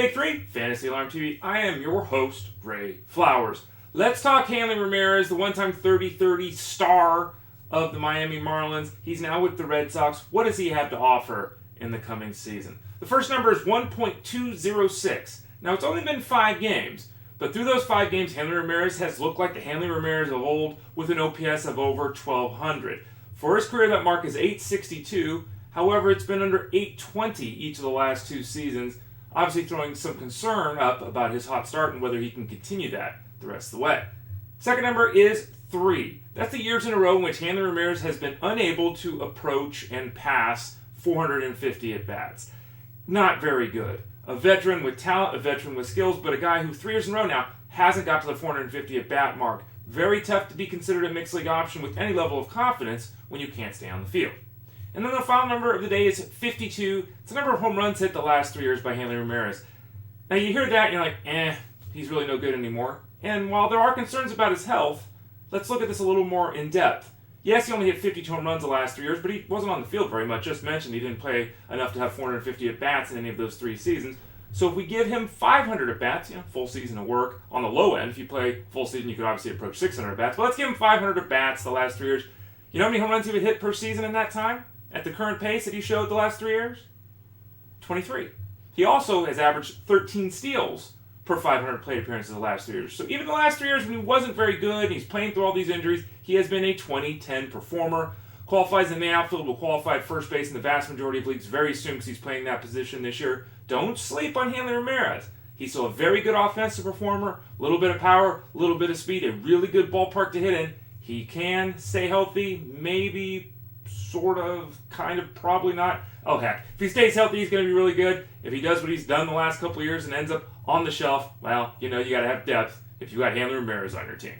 Big Three, Fantasy Alarm TV. I am your host, Ray Flowers. Let's talk Hanley Ramirez, the one-time 30-30 star of the Miami Marlins. He's now with the Red Sox. What does he have to offer in the coming season? The first number is 1.206. Now, it's only been 5 games, but through those 5 games, Hanley Ramirez has looked like the Hanley Ramirez of old with an OPS of over 1,200. For his career, that mark is 862. However, it's been under 820 each of the last 2 seasons, obviously throwing some concern up about his hot start and whether he can continue that the rest of the way. Second number is 3. That's the years in a row in which Hanley Ramirez has been unable to approach and pass 450 at-bats. Not very good. A veteran with talent, a veteran with skills, but a guy who 3 years in a row now hasn't got to the 450 at-bat mark. Very tough to be considered a mixed league option with any level of confidence when you can't stay on the field. And then the final number of the day is 52. It's the number of home runs hit the last 3 years by Hanley Ramirez. Now you hear that and you're like, he's really no good anymore. And while there are concerns about his health, let's look at this a little more in depth. Yes, he only hit 52 home runs the last 3 years, but he wasn't on the field very much. Just mentioned he didn't play enough to have 450 at-bats in any of those 3 seasons. So if we give him 500 at-bats, full season of work, on the low end, if you play full season, you could obviously approach 600 at-bats. But let's give him 500 at-bats the last 3 years. You know how many home runs he would hit per season in that time? At the current pace that he showed the last 3 years? 23. He also has averaged 13 steals per 500 plate appearances the last 3 years. So even the last 3 years when he wasn't very good, and he's playing through all these injuries, he has been a 20-10 performer. Qualifies in the outfield, will qualify at first base in the vast majority of leagues very soon because he's playing that position this year. Don't sleep on Hanley Ramirez. He's still a very good offensive performer, a little bit of power, a little bit of speed, a really good ballpark to hit in. He can stay healthy, maybe, sort of, kind of, probably not. Oh, heck. If he stays healthy, he's going to be really good. If he does what he's done the last couple of years and ends up on the shelf, well, you got to have depth if you got Hanley Ramirez on your team.